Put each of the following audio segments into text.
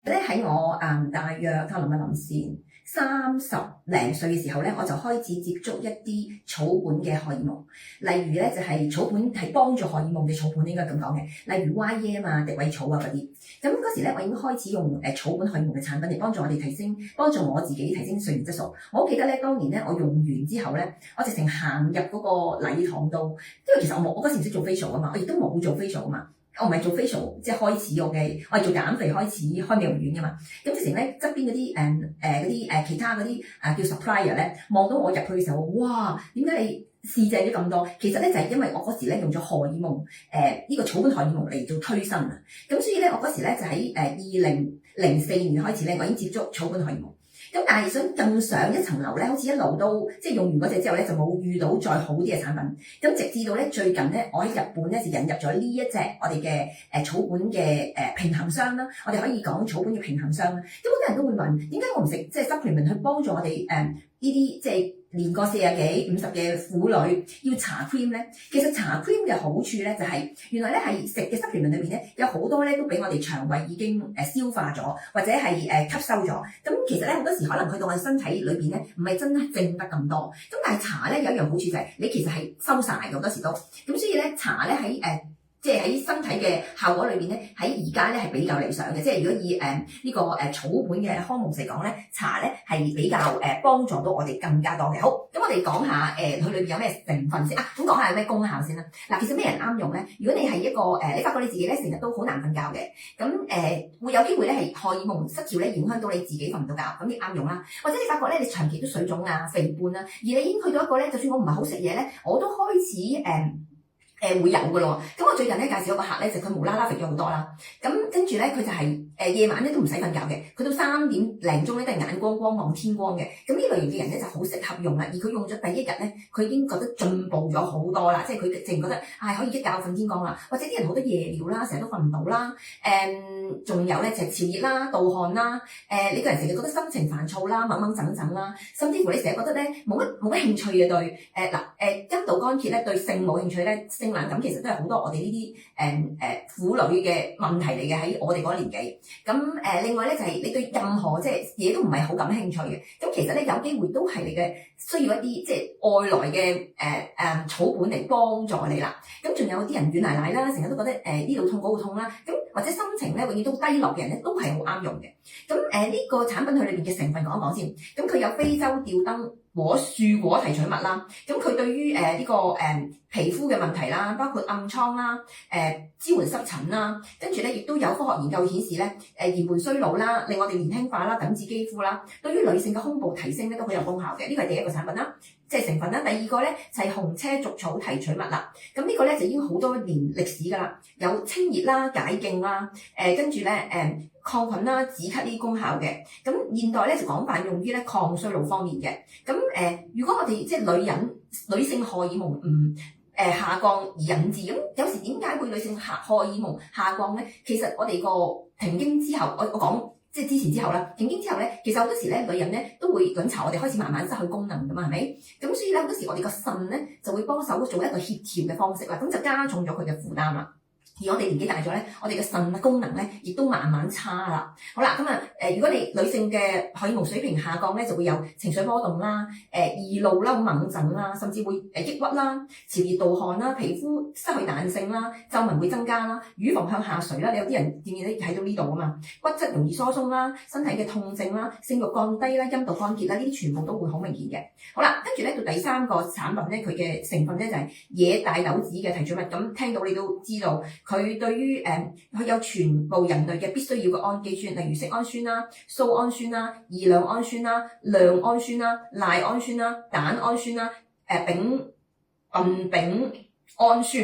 咧喺我大約睇下臨先30零歲嘅時候咧，我就開始接觸一啲草本嘅荷爾蒙，例如咧就係草本係幫助荷爾蒙嘅草本，應該咁講嘅，例如 YM 啊、敵畏草啊嗰啲。咁嗰時咧，我已經開始用草本荷爾蒙嘅產品嚟幫助我我自己提升睡眠質素。我好記得咧，當年咧我用完之後咧，我直情行入嗰個禮堂度，因為其實我嗰時唔識做 facial 啊嘛，我亦都冇做 facial 啊嘛。我唔係做 facial， 即係開始我係做減肥開始開美容院噶嘛。咁之前咧側邊嗰啲其他嗰啲叫 supplier 咧，望到我入去嘅時候，哇！點解你試正咗咁多？其實咧就係因為我嗰時咧用咗荷爾蒙呢個草本荷爾蒙嚟做推身啊。咁所以咧我嗰時咧就喺2004年開始咧，我已經接觸草本荷爾蒙。咁但係想更上一層樓咧，好似一路都即係用完嗰隻之後咧，就冇遇到再好啲嘅產品。咁直至到咧最近咧，我喺日本咧就引入咗呢一隻我哋嘅草本嘅平衡霜啦。我哋可以講草本嘅平衡霜啦。咁好多人都會問，點解我唔食即係 supplement 去幫助我哋呢啲即係年過40幾50嘅婦女要搽 cream 咧？其實搽 cream 嘅好處咧就係原來咧係食嘅 supplement 裏邊咧有好多咧都俾我哋腸胃已經消化咗，或者係吸收咗。咁其實咧好多時可能去到我哋身體裏邊咧唔係真係剩得咁多。咁但係搽咧有一樣好處就係你其實係收晒嘅好多時都。咁所以咧搽咧喺即係喺身體嘅效果裏邊咧，喺而家咧係比較理想嘅。即係如果以呢個草本嘅康蒙嚟講咧，搽咧係比較幫助到我哋更加多嘅。好，咁我哋講下佢裏邊有咩成分先啊？咁講下有咩功效先啦。嗱，其實咩人啱用咧？如果你係一個你發覺你自己咧成日都好難瞓覺嘅，咁會有機會咧係荷爾蒙失調咧影響到你自己瞓唔到覺，咁你啱用啦。或者你發覺咧你長期都水腫啊、肥胖啊，而你已經去到一個咧，就算我唔係好食嘢咧，我都開始會有嘅咯。咁我最近咧介紹一個客咧，就佢無啦啦肥咗好多啦。咁跟住咧佢就係夜晚咧都唔使瞓覺嘅，佢到3點零鐘咧都係眼光光望天光嘅。咁呢類型嘅人咧就好適合用啦。而佢用咗第一日咧，佢已經覺得進步咗好多啦。即係佢淨覺得可以一覺瞓天光啦。或者啲人好多夜尿啦，成日都瞓唔到啦。仲有咧就係潮熱啦、盜汗啦。你個人成日覺得心情煩躁啦、掹掹整整啦，甚至乎你成日覺得咧冇乜興趣嘅對陰道乾竭咧，對性冇興趣咧。性冷感其實都係好多我哋呢啲婦女嘅問題嚟嘅，喺我哋嗰個年紀。咁另外咧就係你對任何即係嘢都唔係好感興趣嘅。咁其實咧有機會都係你嘅需要一啲即係外來嘅草本嚟幫助你啦。咁仲有啲人軟奶奶啦，成日都覺得呢度痛嗰度痛啦。咁或者心情咧永遠都低落嘅人咧，都係好啱用嘅。咁呢個產品佢裏邊嘅成分講一講先。咁佢有非洲吊燈樹果提取物啦。咁佢對於呢個皮膚嘅問題啦，包括暗瘡啦、支援濕疹啦，跟住咧亦都有科學研究顯示咧，延緩衰老啦，令我哋年輕化啦，緊緻肌膚啦，對於女性嘅胸部提升咧都好有功效嘅。呢個係第一個產品啦，即係成分啦。第二個咧就係紅車續草提取物啦。咁呢個咧就已經好多年歷史噶啦，有清熱啦、解痙啦，跟住咧抗菌啦、止咳呢啲功效嘅。咁現代咧就廣泛用於咧抗衰老方面嘅。咁如果我哋即係女性荷爾蒙下降而引致，咁有時點解會女性荷爾蒙下降咧？其實我哋個停經之後，我講即係之前之後啦，停經之後咧，其實好多時咧女人咧都會卵巢我哋開始慢慢失去功能噶嘛，係咪？咁所以咧好多時我哋個腎咧就會幫手做一個協調嘅方式啦，咁就加重咗佢嘅負擔啦。而我哋年紀大咗咧，我哋嘅腎功能咧，亦都慢慢差啦。好啦，咁如果你女性嘅荷爾蒙水平下降咧，就會有情緒波動啦、易怒啦、猛震啦，甚至會抑鬱啦、潮熱盜汗啦、皮膚失去彈性啦、皺紋會增加啦、乳房向下垂啦。你有啲人見唔見咧睇到呢度啊嘛？骨質容易疏鬆啦、身體嘅痛症啦、性慾降低啦、陰道乾竭啦，呢啲全部都會好明顯嘅。好啦，跟住咧到第三個產品咧，佢嘅成分咧就係野大豆子嘅提取物。咁聽到你都知道。佢對於佢有全部人類嘅必須要嘅氨基酸，例如色氨酸啦、蘇氨酸啦、二兩氨酸啦、亮氨酸啦、賴氨酸啦、蛋氨酸啦、苯丙氨酸，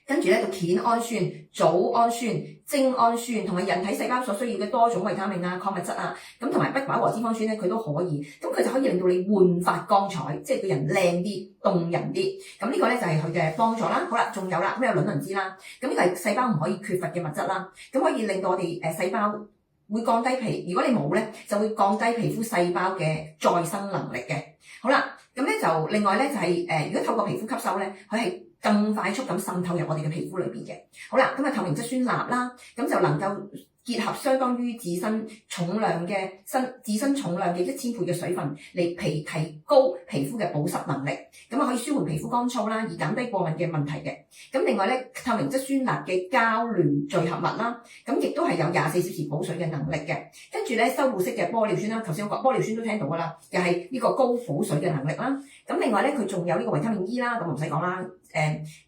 跟住咧到羥氨酸、組氨酸、精氨酸，同埋人體細胞所需要嘅多種維他命啊、礦物質啊，咁同埋不飽和脂肪酸咧，佢都可以，咁佢就可以令到你煥發光彩，即係個人靚啲、動人啲。咁呢個咧就係佢嘅幫助啦。好啦，仲有啦，咁有卵磷脂啦，咁呢個係細胞唔可以缺乏嘅物質啦，咁可以令到我哋細胞會降低如果你冇咧，就會降低皮膚細胞嘅再生能力嘅。好啦，咁咧就另外咧就係如果透過皮膚吸收咧，佢係更快速咁滲透入我哋嘅皮膚裏邊嘅。好啦，咁透明質酸鈉啦，咁就能夠結合相當於自身重量嘅1000倍嘅水分嚟提高皮膚嘅保濕能力，咁啊可以舒緩皮膚乾燥啦，而減低過敏嘅問題嘅。咁另外咧，透明質酸鈉嘅膠聯聚合物啦，咁亦都係有24小時補水嘅能力嘅。跟住咧，修護式嘅玻尿酸啦，頭先我講玻尿酸都聽到噶啦，又係呢個高補水嘅能力啦。咁另外咧，佢仲有呢個維他命 E 啦，咁唔使講啦。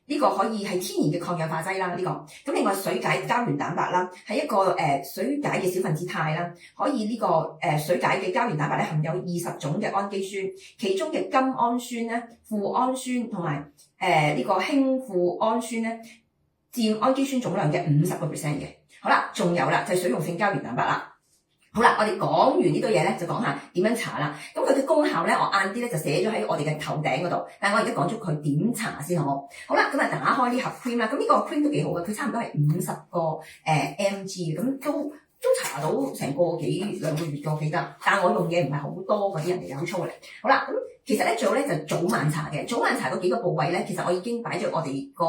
呢個可以係天然嘅抗氧化劑啦，呢個。咁另外水解膠原蛋白啦，係一個水解嘅小分子肽啦，可以呢個水解嘅膠原蛋白咧含有20種嘅氨基酸，其中嘅甘氨酸咧、富氨酸同埋呢個氫富氨酸咧，佔氨基酸總量嘅50%嘅。好啦，仲有啦，就係水溶性膠原蛋白啦。好啦，我哋講完呢堆嘢咧，就講下點樣搽啦。咁佢嘅功效咧，我晏啲咧就寫咗喺我哋嘅頭頂嗰度。但係我而家講咗佢點搽先好。好啦，咁啊打開呢盒 cream 啦。咁呢個 cream 都幾好嘅，佢差唔多係50個mg 嘅，咁都搽到成個幾兩個月嘅，我記得。但係我用嘢唔係好多嗰啲人嚟，好粗嚟。好啦，咁其實咧最好咧就早晚搽嘅。早晚搽嗰幾個部位咧，其實我已經擺咗我哋個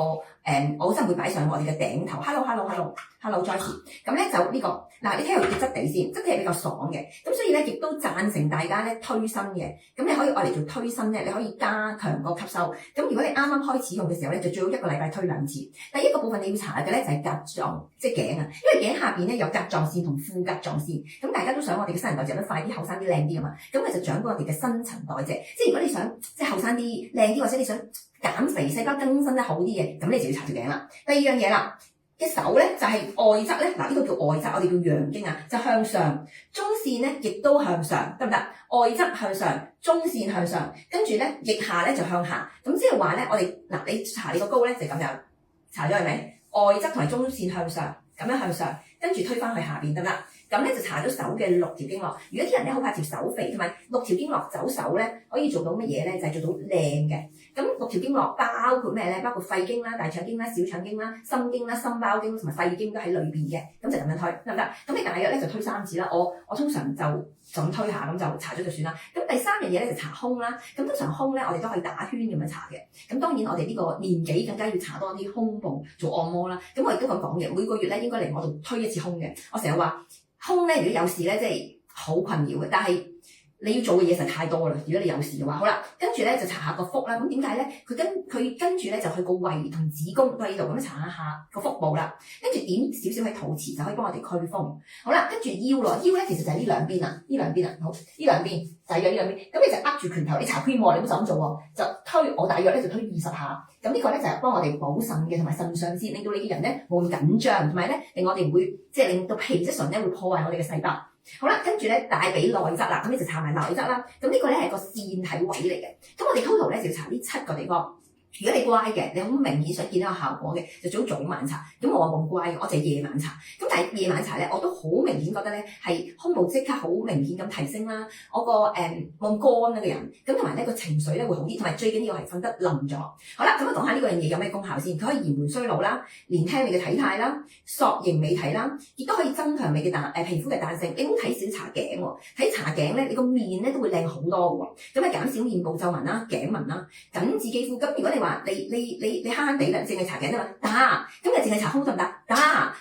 我真係會擺上我哋嘅頂頭。Hello Joyce。咁咧就呢個。嗱，你睇下佢嘅質地先，質地係比較爽嘅，咁所以咧亦都贊成大家咧推身嘅，咁你可以愛嚟做推身咧，你可以加強個吸收。咁如果你啱啱開始用嘅時候咧，就最好1個禮拜推2次。第一個部分你要搽嘅咧就係甲狀，即係頸啊，因為頸下邊咧有甲狀腺同副甲狀腺，咁大家都想我哋嘅新陳代謝得快啲，後生啲靚啲啊嘛，咁就長到我哋嘅新陳代謝。即係如果你想即係後生啲靚啲，或者你想減肥細胞更新得好啲嘅，咁你就要搽條頸啦。第二樣嘢啦。嘅手咧就係外側咧，嗱呢個叫外側，我哋叫陽經啊，就向上，中線咧亦都向上，得唔得？外側向上，中線向上，跟住咧腋下咧就向下，咁即係話咧，我哋嗱你搽你個膏咧就咁樣，搽咗係咪？外側同埋中線向上，咁樣向上，跟住推返去下邊，得唔得？咁咧就搽咗手嘅6條經絡。如果啲人咧好怕條手肥，同埋6條經絡走手咧，可以做到乜嘢咧？就係做到靚嘅。咁6條經絡包括咩咧？包括肺經啦、大腸經啦、小腸經啦、心經啦、心包經同埋肺經都喺裏邊嘅。咁就咁樣推，得唔得？咁你大約咧就推3次啦。我通常就咁推下，咁就搽咗就算啦。咁第3樣嘢咧就搽胸啦。咁通常胸咧我哋都可以打圈咁樣搽嘅。咁當然我哋呢個年紀更加要搽多啲胸部做按摩啦。咁我亦都咁講嘅，每個月咧應該嚟我度推1次胸嘅。我成日話胸咧如果有事咧，即係好困擾嘅，但係你要做嘅嘢實在太多啦。如果你有事嘅話，好啦，跟住咧就搽下個腹啦。咁點解咧？佢跟住咧就去個胃同子宮都喺度，咁樣搽下個腹部啦。跟住點少少喺肚臍就可以幫我哋驅風。好啦，跟住腰咯，腰咧其實就係呢兩邊啊，呢兩邊啊，好，呢兩邊就係呢兩邊。咁你就握住拳頭，你搽 cream 喎，你唔好就咁做喎，就推我大約咧就推20下。咁呢個咧就係幫我哋補腎嘅，同埋腎上腺，令到你嘅人咧冇咁緊張，同埋咧令我哋會即係令到皮質醇咧會破壞我哋嘅細胞。好啦，跟住咧大髀內側啦，咁你就搽埋內側啦。咁呢個咧係個腺體位嚟嘅。咁我哋 total 咧就要搽呢7個地方。如果你乖嘅，你好明顯想見到個效果嘅，就最好早晚搽。咁我冇咁乖嘅，我就係夜晚搽。咁但係夜晚搽咧，我都好明顯覺得咧係胸部即刻好明顯咁提升啦。我個冇咁乾嘅人，咁同埋咧個情緒咧會好啲，同埋最緊要係瞓得冧咗。好啦，咁我講下呢個樣嘢有咩功效先？佢可以延緩衰老啦，年輕你嘅體態啦，塑形美體啦，亦都可以增強你嘅皮膚嘅彈性。你唔好睇少搽頸喎，睇搽頸咧，你個面咧都會靚好多嘅喎。咁啊減少面部皺紋啦、頸紋啦、緊緻肌膚。咁如果你話你慳慳地啦，淨係搽頸得嘛？得，咁你淨係搽胸得唔得？得，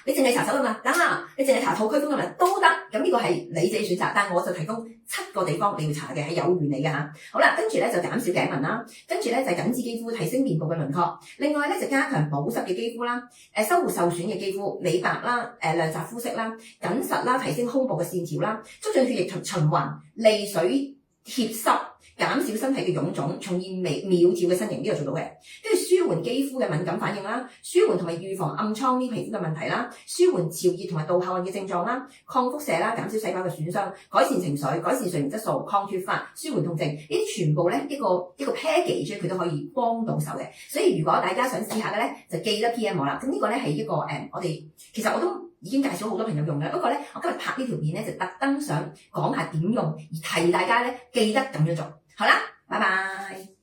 你淨係搽手得嘛？得，你淨係搽肚區風得咪？都得。咁呢個係你自己選擇，但係我就提供7個地方你要搽嘅，係有原理嘅嚇。好啦，跟住咧就減少頸紋啦，跟住咧就係緊緻肌膚，提升面部嘅輪廓。另外咧就加強保濕嘅肌膚啦，修護受損嘅肌膚，美白啦，亮澤膚色啦，緊實啦，提升胸部嘅線條啦，促進血液循環，利水協濕。減少身體嘅臃腫，從而苗條嘅身形，呢個做到嘅。跟住舒緩肌膚嘅敏感反應啦，舒緩同埋預防暗瘡呢皮膚嘅問題啦，舒緩潮熱同埋盜汗嘅症狀啦，抗輻射啦，減少細胞嘅損傷，改善情緒，改善睡眠質素，抗脫髮，舒緩痛症，呢啲全部咧一個 package 佢都可以幫到手嘅。所以如果大家想試下嘅咧，就記得 PM 我啦。咁呢個咧係一個我哋其實我都已經介紹好多朋友用嘅，不過咧我今日拍呢條片咧就特登想講下點用，而提大家咧記得咁樣做。好啦，拜拜。